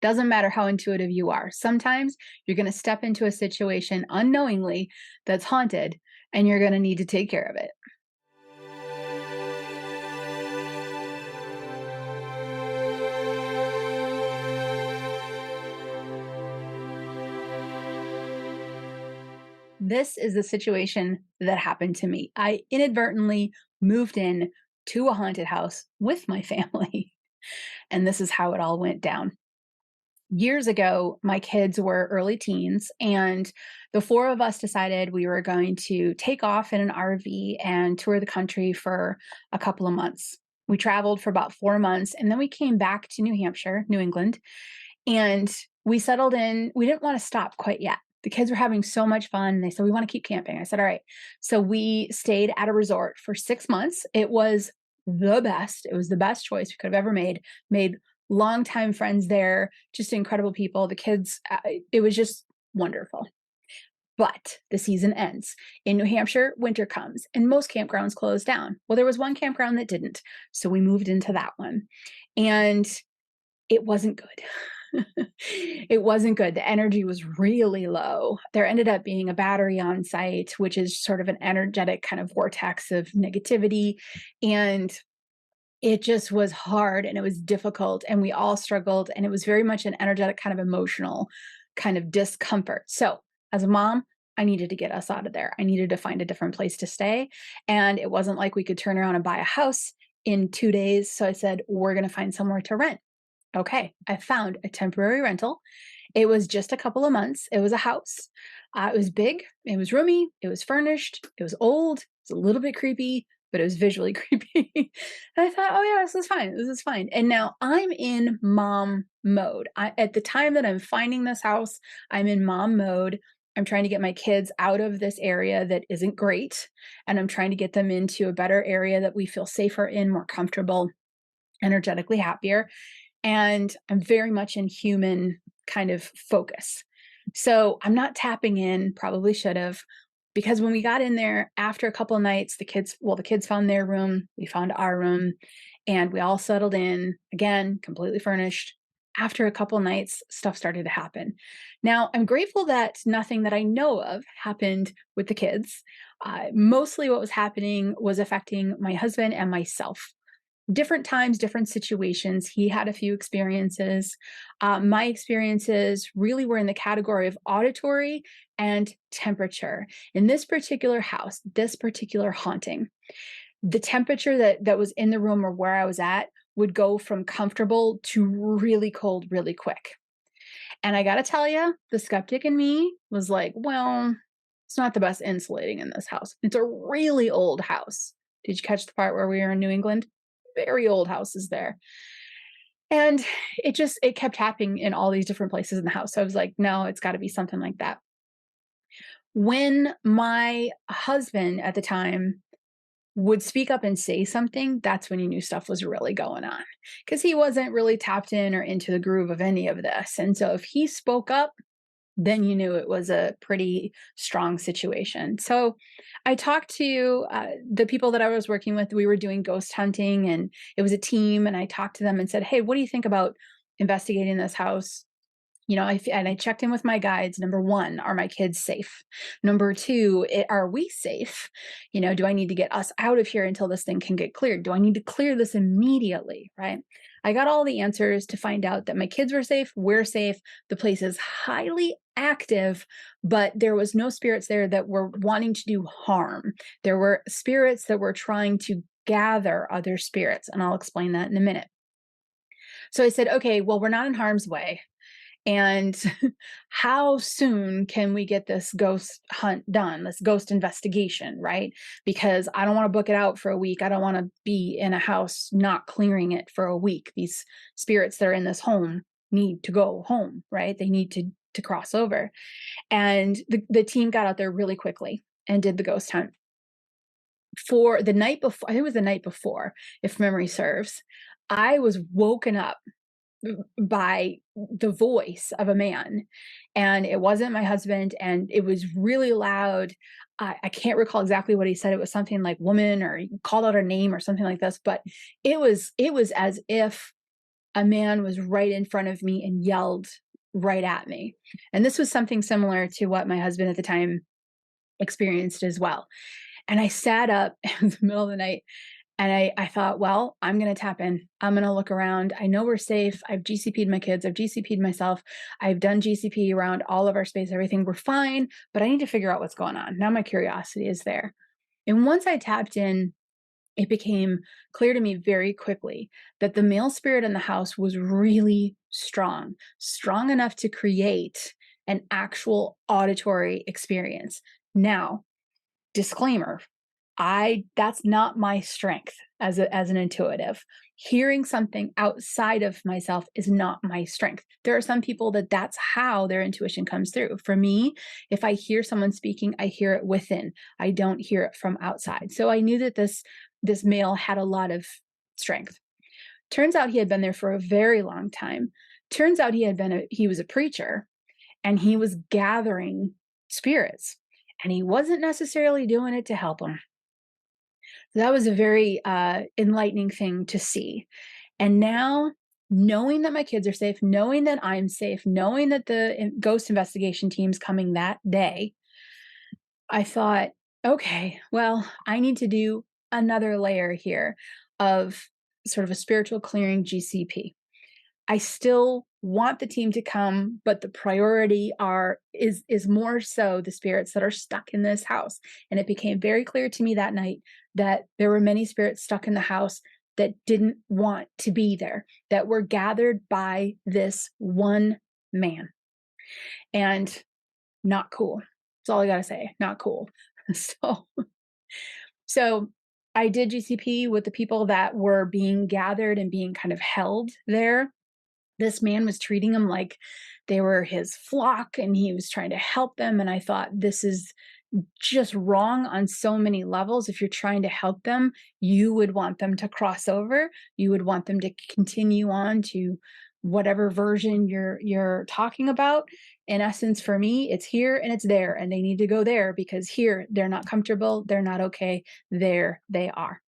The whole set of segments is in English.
Doesn't matter how intuitive you are. Sometimes you're going to step into a situation unknowingly that's haunted, and you're going to need to take care of it. This is the situation that happened to me. I inadvertently moved in to a haunted house with my family, and this is how it all went down. Years ago, my kids were early teens, and the four of us decided we were going to take off in an RV and tour the country for a couple of months. We traveled for about 4 months, and then we came back to New Hampshire, New England, and we settled in. We didn't want to stop quite yet. The kids were having so much fun. They said, we want to keep camping. I said, all right. So we stayed at a resort for 6 months. It was the best. It was the best choice we could have ever made longtime friends there, just incredible people. The kids, it was just wonderful. But the season ends. In New Hampshire, winter comes and most campgrounds close down. Well, there was one campground that didn't. So we moved into that one. And it wasn't good. It wasn't good. The energy was really low. There ended up being a battery on site, which is sort of an energetic kind of vortex of negativity. And it just was hard and it was difficult and we all struggled. And it was very much an energetic kind of emotional kind of discomfort. So as a mom, I needed to get us out of there. I needed to find a different place to stay. And it wasn't like we could turn around and buy a house in 2 days. So I said, we're going to find somewhere to rent. Okay, I found a temporary rental. It was just a couple of months. It was a house. It was big. It was roomy. It was furnished. It was old. It was a little bit creepy, but it was visually creepy. And I thought, oh yeah, this is fine. This is fine. And now I'm in mom mode. At the time that I'm finding this house, I'm in mom mode. I'm trying to get my kids out of this area that isn't great. And I'm trying to get them into a better area that we feel safer in, more comfortable, energetically happier. And I'm very much in human kind of focus. So I'm not tapping in, probably should have, because when we got in there after a couple of nights, the kids found their room, we found our room, and we all settled in again, completely furnished. After a couple of nights, stuff started to happen. Now, I'm grateful that nothing that I know of happened with the kids. Mostly what was happening was affecting my husband and myself. Different times, different situations. He had a few experiences. My experiences really were in the category of auditory and temperature. In this particular house, this particular haunting, the temperature that was in the room or where I was at would go from comfortable to really cold really quick. And I got to tell you, the skeptic in me was like, well, it's not the best insulating in this house. It's a really old house. Did you catch the part where we were in New England? Very old houses there. And it kept happening in all these different places in the house. So I was like, no, it's got to be something like that. When my husband at the time would speak up and say something, that's when you knew stuff was really going on because he wasn't really tapped in or into the groove of any of this. And so if he spoke up, then you knew it was a pretty strong situation. So I talked to the people that I was working with. We were doing ghost hunting and it was a team. And I talked to them and said, hey, what do you think about investigating this house? And I checked in with my guides. Number one, are my kids safe? Number two, are we safe? Do I need to get us out of here until this thing can get cleared? Do I need to clear this immediately? Right. I got all the answers to find out that my kids were safe. We're safe. The place is highly active, but there was no spirits there that were wanting to do harm. There were spirits that were trying to gather other spirits. And I'll explain that in a minute. So I said, okay, well, we're not in harm's way. And how soon can we get this ghost hunt done, this ghost investigation, right? Because I don't want to book it out for a week. I don't want to be in a house not clearing it for a week. These spirits that are in this home need to go home, right? They need to cross over. And the team got out there really quickly and did the ghost hunt. For the night before, I think it was the night before, if memory serves, I was woken up by the voice of a man, and it wasn't my husband, and it was really loud. I can't recall exactly what he said. It was something like woman, or he called out her name or something like this, but it was as if a man was right in front of me and yelled right at me. And this was something similar to what my husband at the time experienced as well. And I sat up in the middle of the night and I thought, well, I'm going to tap in. I'm going to look around. I know we're safe. I've GCP'd my kids. I've GCP'd myself. I've done GCP around all of our space, everything. We're fine, but I need to figure out what's going on. Now my curiosity is there. And once I tapped in, it became clear to me very quickly that the male spirit in the house was really strong, strong enough to create an actual auditory experience. Now, disclaimer, that's not my strength as an intuitive. Hearing something outside of myself is not my strength. There are some people that's how their intuition comes through. For me, if I hear someone speaking, I hear it within. I don't hear it from outside. So I knew that this male had a lot of strength. Turns out he had been there for a very long time. Turns out he was a preacher, and he was gathering spirits, and he wasn't necessarily doing it to help them. That was a very enlightening thing to see. And now, knowing that my kids are safe, knowing that I'm safe, knowing that the ghost investigation team's coming that day, I thought, okay, well, I need to do another layer here of sort of a spiritual clearing GCP. I still want the team to come, but the priority is more so the spirits that are stuck in this house. And it became very clear to me that night that there were many spirits stuck in the house that didn't want to be there, that were gathered by this one man. And not cool. That's all I gotta say. Not cool. So so I did GCP with the people that were being gathered and being kind of held there. This man was treating them like they were his flock, and he was trying to help them. And I thought, this is just wrong on so many levels. If you're trying to help them, you would want them to cross over. You would want them to continue on to whatever version you're talking about. In essence, for me, it's here and it's there, and they need to go there because here they're not comfortable, they're not okay, there they are.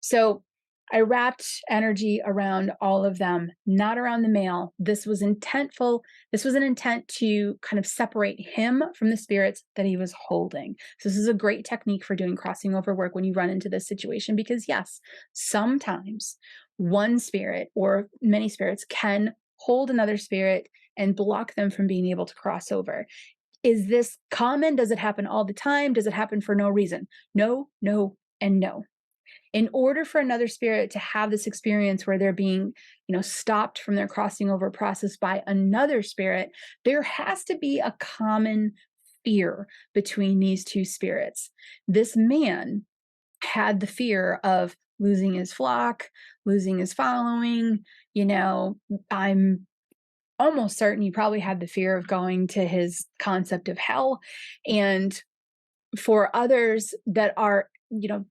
So I wrapped energy around all of them, not around the male. This was intentful. This was an intent to kind of separate him from the spirits that he was holding. So this is a great technique for doing crossing over work when you run into this situation, because yes, sometimes one spirit or many spirits can hold another spirit and block them from being able to cross over. Is this common? Does it happen all the time? Does it happen for no reason? No, no, and no. In order for another spirit to have this experience where they're being, stopped from their crossing over process by another spirit, there has to be a common fear between these two spirits. This man had the fear of losing his flock, losing his following. I'm almost certain he probably had the fear of going to his concept of hell. And for others that are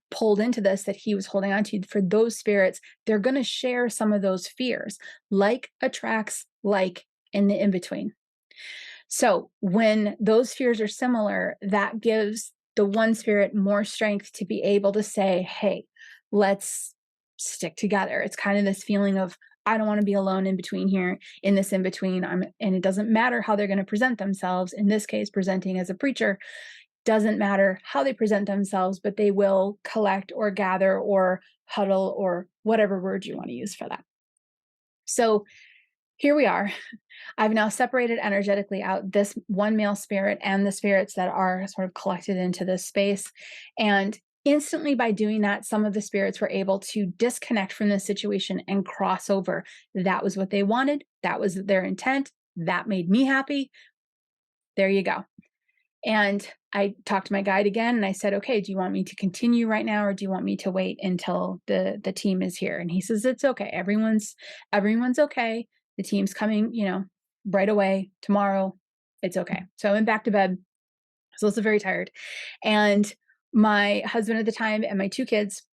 pulled into this, that he was holding on to, for those spirits, they're going to share some of those fears. Like attracts like in the in-between. So when those fears are similar, that gives the one spirit more strength to be able to say, hey, let's stick together. It's kind of this feeling of, I don't want to be alone in between here, in this in between. And it doesn't matter how they're going to present themselves. In this case, presenting as a preacher, doesn't matter how they present themselves, but they will collect or gather or huddle or whatever word you want to use for that. So here we are. I've now separated energetically out this one male spirit and the spirits that are sort of collected into this space. And instantly, by doing that, some of the spirits were able to disconnect from this situation and cross over. That was what they wanted. That was their intent. That made me happy. There you go. And I talked to my guide again and I said, okay, do you want me to continue right now, or do you want me to wait until the team is here? And he says, it's okay. Everyone's okay. The team's coming, right away tomorrow. It's okay. So I went back to bed. I was also very tired. And my husband at the time and my two kids,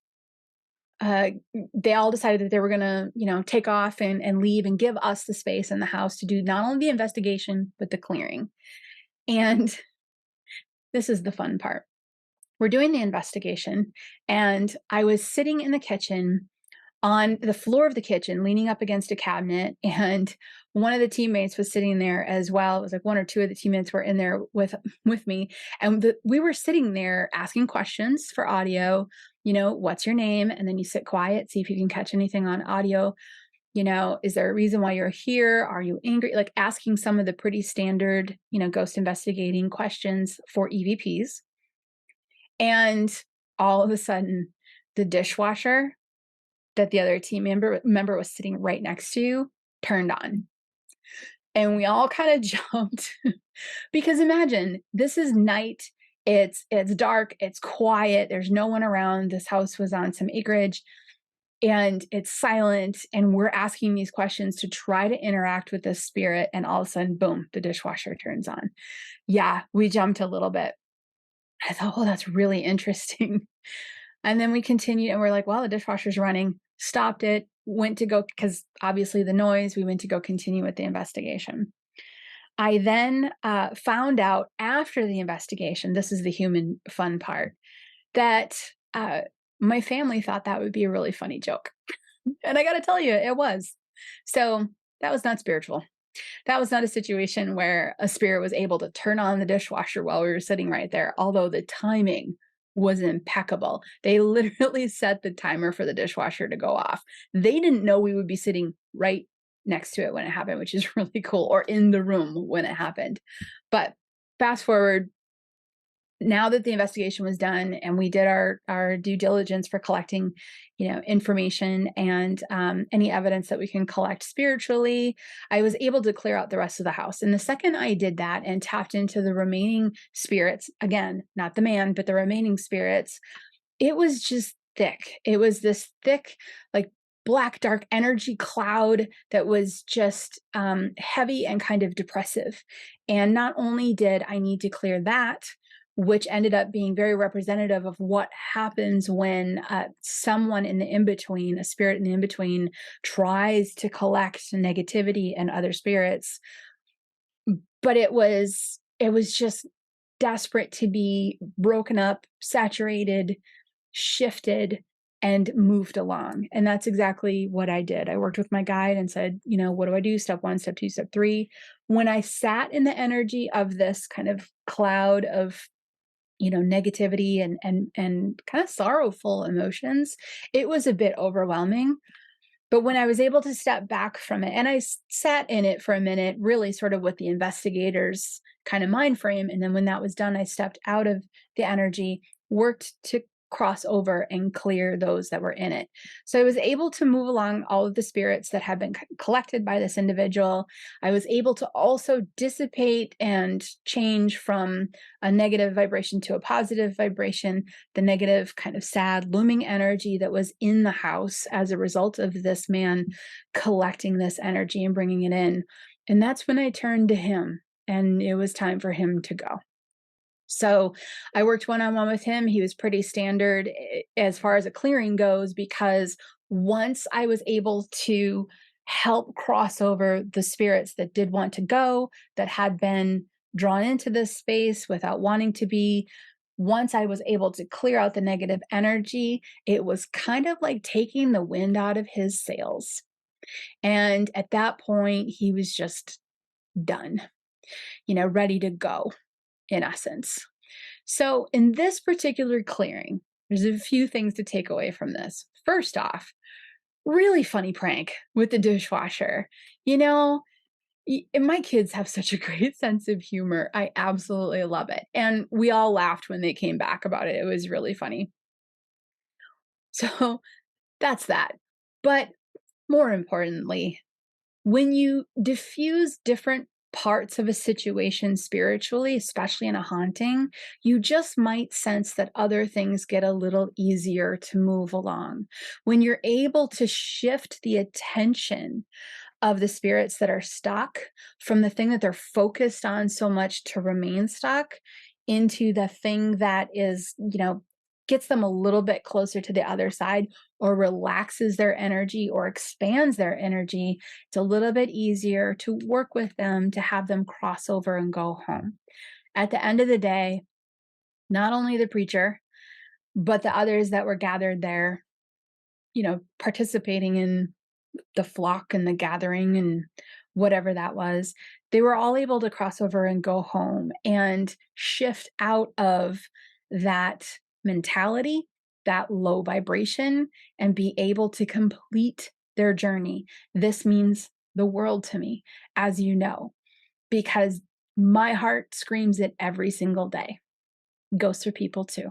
they all decided that they were going to, take off and leave and give us the space in the house to do not only the investigation, but the clearing. And this is the fun part. We're doing the investigation, and I was sitting in the kitchen on the floor of the kitchen, leaning up against a cabinet, and one of the teammates was sitting there as well. It was like one or two of the teammates were in there with me, and we were sitting there asking questions for audio. What's your name? And then you sit quiet, see if you can catch anything on audio. Is there a reason why you're here? Are you angry? Like asking some of the pretty standard, ghost investigating questions for EVPs. And all of a sudden, the dishwasher that the other team member was sitting right next to turned on. And we all kind of jumped because imagine this is night. It's dark, it's quiet, there's no one around. This house was on some acreage and it's silent, and we're asking these questions to try to interact with this spirit, and all of a sudden, boom, the dishwasher turns on. Yeah, we jumped a little bit. I thought, oh, that's really interesting. And then we continued and we're like, well, the dishwasher's running, stopped it, went to go, because obviously the noise, we went to go continue with the investigation. I then found out after the investigation, this is the human fun part, that my family thought that would be a really funny joke. And I got to tell you, it was. So that was not spiritual. That was not a situation where a spirit was able to turn on the dishwasher while we were sitting right there, although the timing was impeccable. They literally set the timer for the dishwasher to go off. They didn't know we would be sitting right next to it when it happened, which is really cool, or in the room when it happened. But fast forward, now that the investigation was done and we did our due diligence for collecting, information and any evidence that we can collect spiritually, I was able to clear out the rest of the house. And the second I did that and tapped into the remaining spirits, again, not the man, but the remaining spirits, it was just thick. It was this thick, like black, dark energy cloud that was just heavy and kind of depressive. And not only did I need to clear that, which ended up being very representative of what happens when someone in the in-between, a spirit in the in-between, tries to collect negativity and other spirits. But it was just desperate to be broken up, saturated, shifted, and moved along. And that's exactly what I did. I worked with my guide and said, what do I do? Step 1, step 2, step 3. When I sat in the energy of this kind of cloud of negativity and kind of sorrowful emotions, it was a bit overwhelming. But when I was able to step back from it, and I sat in it for a minute, really sort of with the investigators kind of mind frame, and then when that was done, I stepped out of the energy, worked to cross over and clear those that were in it. So I was able to move along all of the spirits that had been collected by this individual. I was able to also dissipate and change from a negative vibration to a positive vibration, the negative kind of sad looming energy that was in the house as a result of this man collecting this energy and bringing it in. And that's when I turned to him, and it was time for him to go. So I worked one-on-one with him. He was pretty standard as far as a clearing goes, because once I was able to help cross over the spirits that did want to go, that had been drawn into this space without wanting to be, once I was able to clear out the negative energy, it was kind of like taking the wind out of his sails. And at that point, he was just done, ready to go, in essence. So in this particular clearing, there's a few things to take away from this. First off, really funny prank with the dishwasher. My kids have such a great sense of humor. I absolutely love it. And we all laughed when they came back about it. It was really funny. So that's that. But more importantly, when you diffuse different parts of a situation spiritually, especially in a haunting, you just might sense that other things get a little easier to move along. When you're able to shift the attention of the spirits that are stuck from the thing that they're focused on so much to remain stuck into the thing that is, gets them a little bit closer to the other side, or relaxes their energy or expands their energy, it's a little bit easier to work with them, to have them cross over and go home. At the end of the day, not only the preacher, but the others that were gathered there, participating in the flock and the gathering and whatever that was, they were all able to cross over and go home and shift out of that mentality, that low vibration, and be able to complete their journey. This means the world to me, as you know, because my heart screams it every single day. Goes for people too.